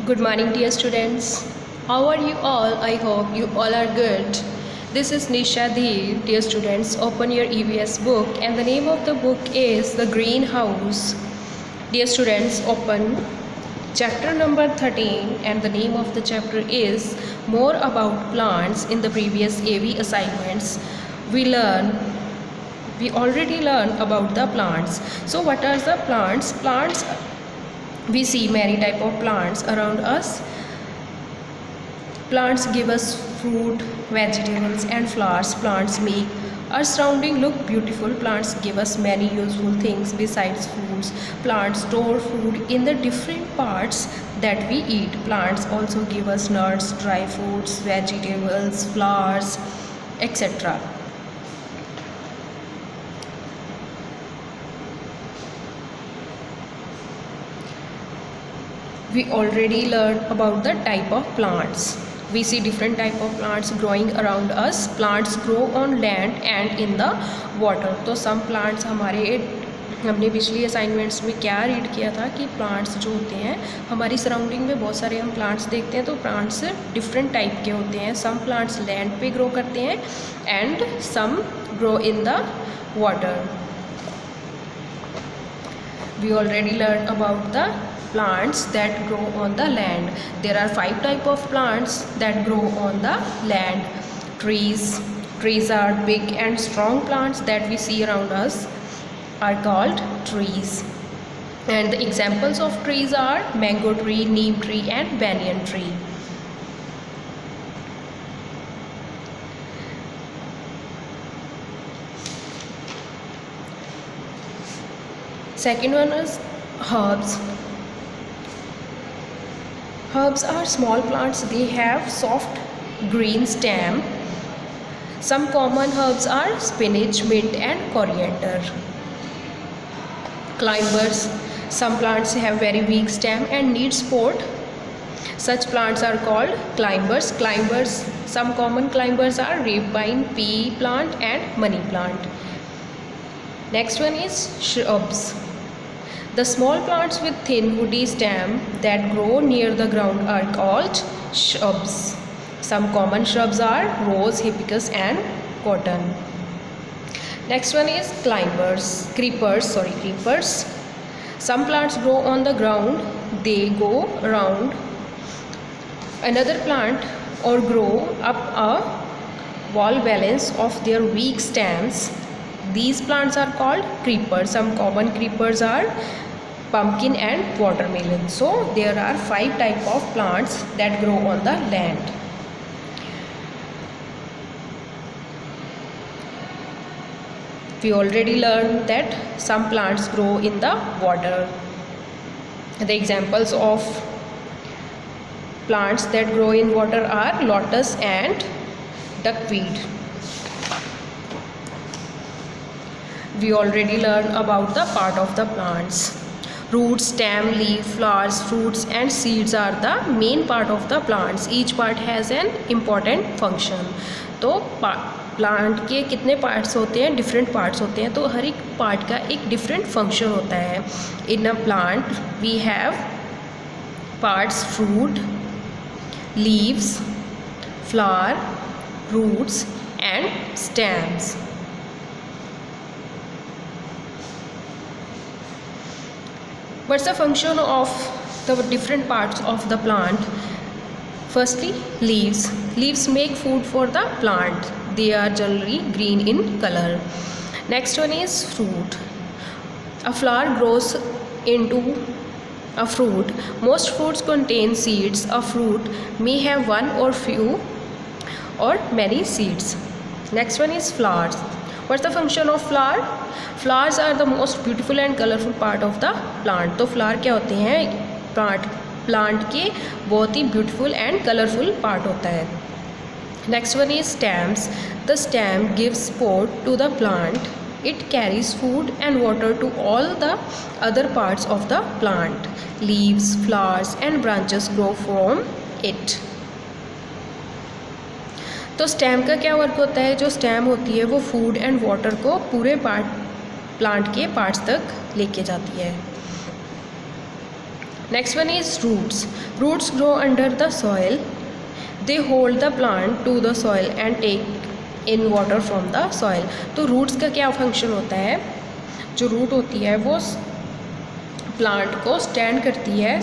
Good morning, dear students. How are you all? I hope you all are good. This is Nisha Dheer. Dear students, open your EVS book and the name of the book is The Greenhouse. Dear students, open chapter number 13 and the name of the chapter is More About Plants. In the previous AV assignments, we already learned about the plants. So what are the plants? We see many type of plants around us. Plants give us fruit, vegetables and flowers. Plants make our surrounding look beautiful. Plants give us many useful things besides foods. Plants store food in the different parts that we eat. Plants also give us nuts, dry fruits, vegetables, flowers, etc. We already learned about the type of plants. We see different type of plants growing around us. Plants grow on land and in the water. तो some plants हमने पिछली assignments में क्या read किया था कि plants जो होते हैं हमारी सराउंडिंग में बहुत सारे हम प्लांट्स देखते हैं. तो प्लांट्स डिफरेंट टाइप के होते हैं. सम प्लांट्स लैंड पे ग्रो करते हैं and some grow in the water. We already learned about the plants that grow on the land. There are 5 type of plants that grow on the land. Trees are big and strong plants that we see around us are called trees. And the examples of trees are mango tree, neem tree and banyan tree. Second one is herbs. Herbs are small plants. They have soft green stem. Some common herbs are spinach, mint and coriander. Climbers. Some plants have very weak stem and need support. Such plants are called climbers. Some common climbers are grapevine, pea plant and money plant. Next one is shrubs. The small plants with thin woody stem that grow near the ground are called shrubs. Some common shrubs are rose, hibiscus and cotton. Next one is creepers. Some plants grow on the ground. They go around another plant or grow up a wall balance of their weak stems. These plants are called creepers. Some common creepers are pumpkin and watermelon. So there are 5 type of plants that grow on the land. We already learned that some plants grow in the water. The examples of plants that grow in water are lotus and duckweed. We already learned about the part of the plants. Roots, stem, leaf, flowers, fruits and seeds are the main part of the plants. Each part has an important function. तो plant के कितने parts होते हैं? Different parts होते हैं. तो हर एक part का एक डिफरेंट फंक्शन होता है. In a plant we have parts fruit, leaves, flower, roots and stems. What's the function of the different parts of the plant? Firstly, leaves. Leaves make food for the plant. They are generally green in color. Next one is fruit. A flower grows into a fruit. Most fruits contain seeds. A fruit may have one or few or many seeds. Next one is flowers. What's the function of flower? Flowers are the most beautiful and colorful part of the plant. तो flower क्या होते हैं? Plant के बहुत ही beautiful and colourful part होता है. Next one is stems. The stem gives support to the plant. It carries food and water to all the other parts of the plant. Leaves, flowers and branches grow from it. तो stem का क्या work होता है? जो stem होती है वो food and water को पूरे प्लांट के पार्ट्स तक लेके जाती है. Next one is roots. Roots grow under the soil. They hold the plant to the soil and take in water from the soil. तो roots का क्या function होता है? जो root होती है वो plant को stand करती है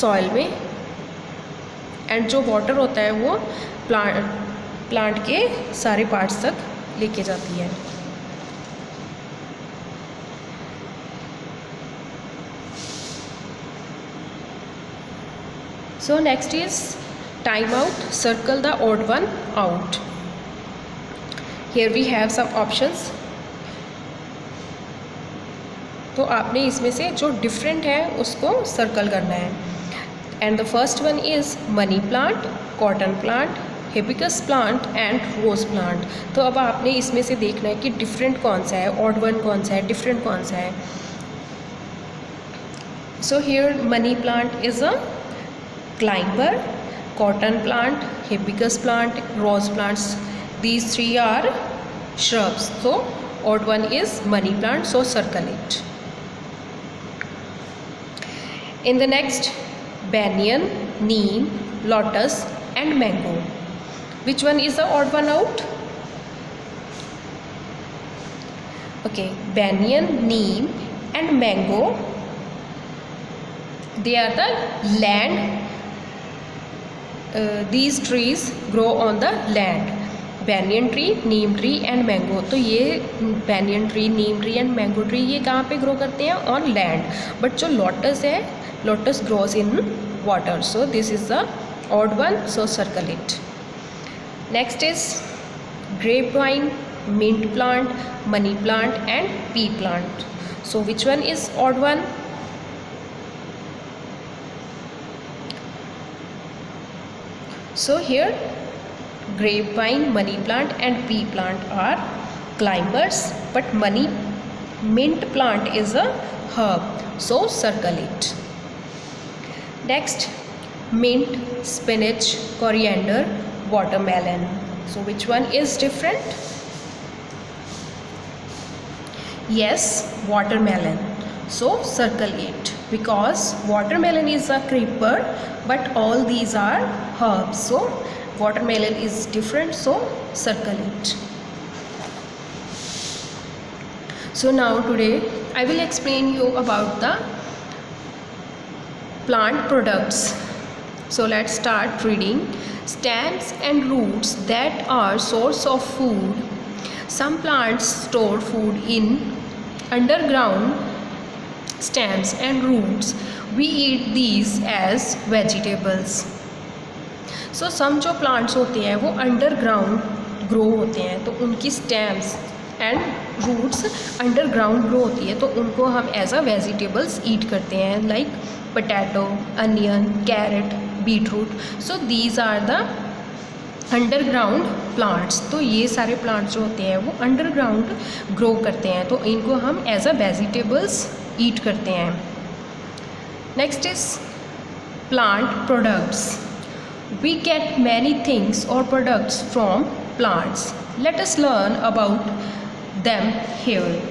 soil में, and जो water होता है वो plant के सारे parts तक लेके जाती है. So next is time out. Circle the odd one out. Here we have some options. तो आपने इसमें से जो डिफरेंट है उसको सर्कल करना है. And the first one is money plant, cotton plant, hibiscus plant and rose plant. तो अब आपने इसमें से देखना है कि डिफरेंट कौन सा है, ऑड वन कौन सा है, डिफरेंट कौन सा है. So here money plant is a climber, cotton plant, hibiscus plant, rose plants, these three are shrubs. So odd one is money plant, so circle it. In the next, banyan, neem, lotus and mango. Which one is the odd one out? Okay, banyan, neem and mango, they are the land. These trees grow on the land. Banyan tree, neem tree and mango. तो ये banyan tree, neem tree and mango tree ये कहाँ पे grow करते हैं? On land. But जो lotus है, lotus grows in water. So this is the odd one. So circle it. Next is grapevine, mint plant, money plant and pea plant. So which one is odd one? So here grapevine, money plant and pea plant are climbers, but mint plant is a herb, so circle it. Next, mint, spinach, coriander, watermelon. So which one is different? Yes, watermelon. So circle it, because watermelon is a creeper but all these are herbs. So watermelon is different, so circle it. So now today I will explain you about the plant products. So let's start reading. Stems and roots that are source of food. Some plants store food in underground stems and roots. We eat these as vegetables. So some जो plants होते हैं वो underground grow होते हैं, तो उनकी stems and roots underground grow होती है, तो उनको हम as a vegetables eat करते हैं, like potato, onion, carrot, beetroot. So these are the underground plants. तो ये सारे प्लांट्स जो होते हैं वो अंडरग्राउंड ग्रो करते हैं, तो इनको हम एज अ वेजिटेबल्स ईट करते हैं. Next is plant products. We get many things और products from plants. Let us learn about them here.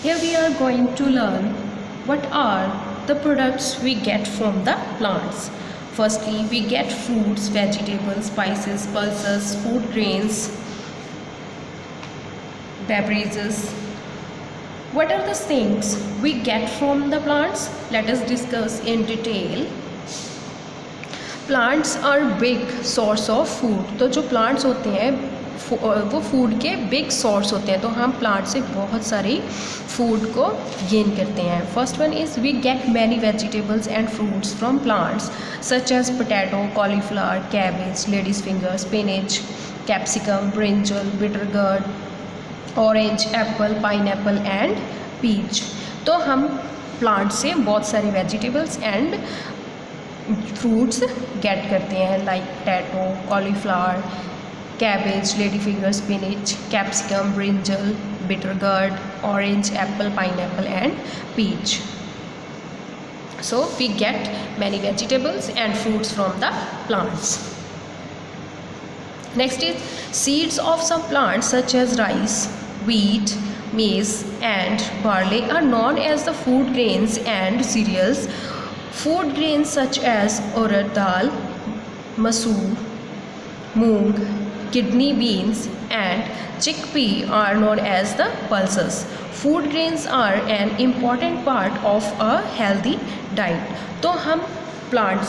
Here we are going to learn what are the products we get from the plants. Firstly, we get fruits, vegetables, spices, pulses, food grains, beverages. What are the things we get from the plants? Let us discuss in detail. Plants are big source of food. तो जो plants होते हैं वो food के big source होते हैं, तो हम प्लांट से बहुत सारी फूड को गेन करते हैं. First one is we get many vegetables and fruits from plants such as potato, cauliflower, cabbage, ladies finger, spinach, capsicum, brinjal, bitter gourd, orange, apple, pineapple and peach. तो हम plant से बहुत सारी vegetables and fruits gate करते हैं, like potato, cauliflower, cabbage, ladyfinger, spinach, capsicum, brinjal, bitter gourd, orange, apple, pineapple and peach. So we get many vegetables and fruits from the plants. Next is seeds of some plants such as rice, wheat, maize, and barley are known as the food grains and cereals. Food grains such as urad dal, masoor, moong, kidney beans, and chickpea are known as the pulses. Food grains are an important part of a healthy diet. तो हम plant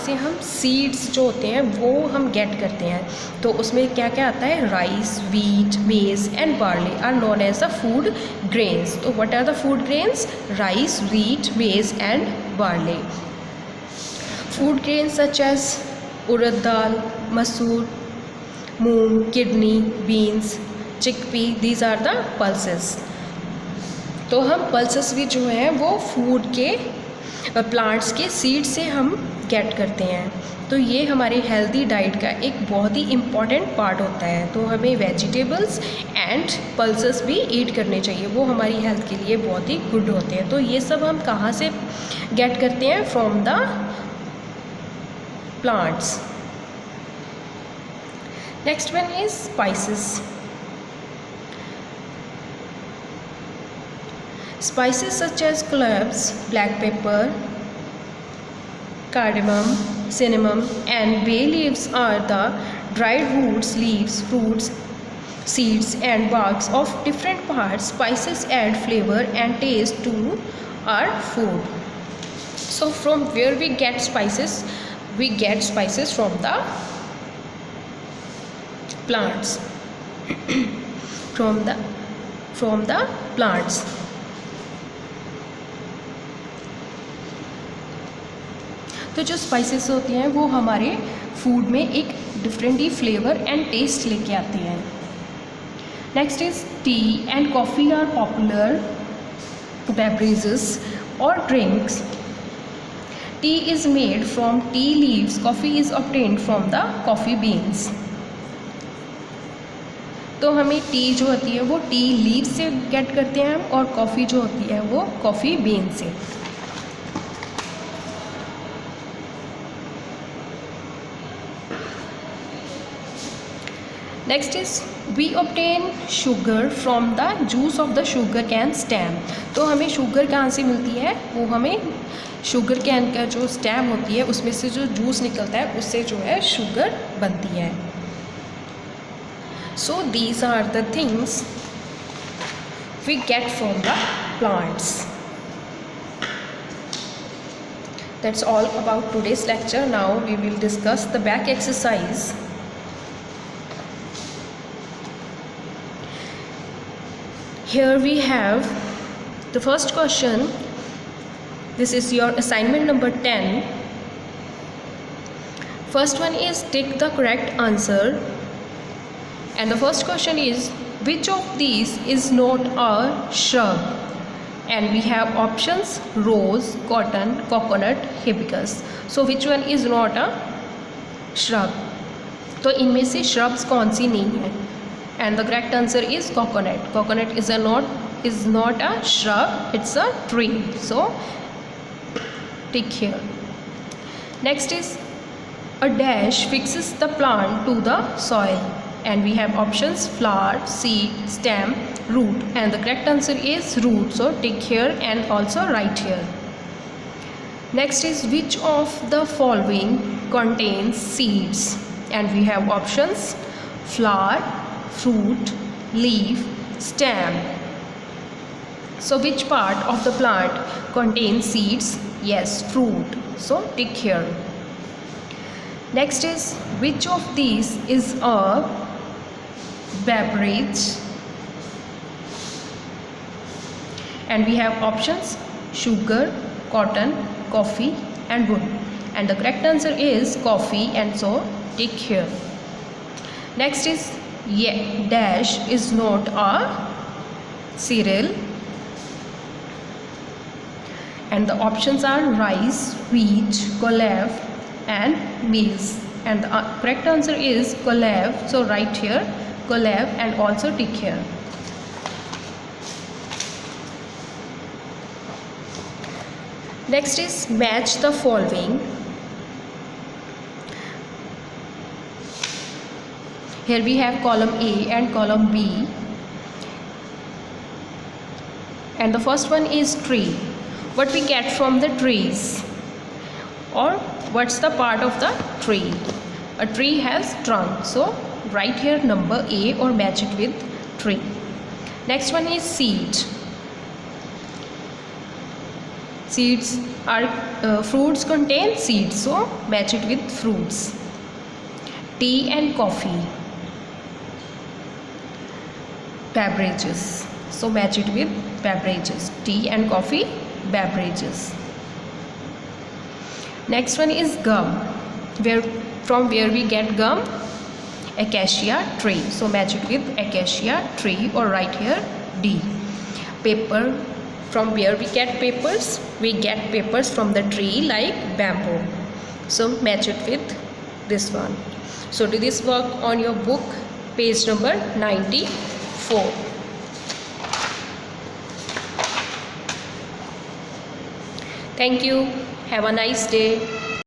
से हम seeds जो होते हैं वो हम gate करते हैं. तो उसमें क्या क्या आता है? Rice, wheat, maize and barley are known as the food grains. तो what are the food grains? Rice, wheat, maize and barley. Food grains such as urad dal, masoor, moong, kidney beans, chickpea, these are the pulses. तो हम pulses भी जो है वो food के plants के seed से हम गेट करते हैं. तो ये हमारे हेल्दी डाइट का एक बहुत ही इम्पॉर्टेंट पार्ट होता है. तो हमें वेजिटेबल्स एंड पल्सेस भी ईट करने चाहिए, वो हमारी हेल्थ के लिए बहुत ही गुड होते हैं. तो ये सब हम कहाँ से गेट करते हैं? From the plants. Next one is spices. Spices such as cloves, black pepper, cardamom, cinnamon, and bay leaves are the dried roots, leaves, fruits, seeds, and barks of different parts. Spices add flavor and taste to our food. So, from where we get spices? We get spices from the plants. from the plants. तो जो spices होते हैं वो हमारे food में एक different ही flavour and taste लेके आते हैं. Next is tea and coffee are popular beverages और drinks. Tea is made from tea leaves. Coffee is obtained from the coffee beans. तो हमें टी जो होती है वो टी लीव्स से गेट करते हैं हम, और कॉफ़ी जो होती है वो कॉफ़ी बीन से. Next is we obtain sugar from the juice of the sugar cane stem. तो हमें शुगर कहाँ से मिलती है? वो हमें शुगर कैन का जो स्टेम होती है उसमें से जो जूस निकलता है उससे जो है शुगर बनती है. So these are the things we get from the plants. That's all about today's lecture. Now we will discuss the back exercise. Here we have the first question. This is your assignment number 10. First one is take the correct answer. And the first question is, which of these is not a shrub? And we have options: rose, cotton, coconut, hibiscus. So which one is not a shrub? तो इनमें से shrubs कौन सी नहीं है? And the correct answer is coconut. Coconut is not a shrub, it's a tree. So tick here. Next is a dash fixes the plant to the soil. And we have options: flower, seed, stem, root. And the correct answer is root. So tick here and also write here. Next is which of the following contains seeds? And we have options: flower, fruit, leaf, stem. So which part of the plant contains seeds? Yes, fruit. So tick here. Next is which of these is a beverage? And we have options: sugar, cotton, coffee, and wood. And the correct answer is coffee, and so tick here. Next is dash is not a cereal. And the options are rice, wheat, collave, and maize. And the correct answer is collave. So write here collave and also tick here. Next is match the following. Here we have column A and column B. And the first one is tree. What we get from the trees, or what's the part of the tree? A tree has trunk, so write here number A or match it with tree. Next one is seed. Seeds are fruits contain seeds, so match it with fruits. Tea and coffee, beverages, so match it with beverages. Tea and coffee, beverages. Next one is gum. From where we get gum? Acacia tree, so match it with acacia tree, or write here D. Paper. From where we get papers? We get papers from the tree like bamboo, so match it with this one. So do this work on your book, page number 94. Thank you. Have a nice day.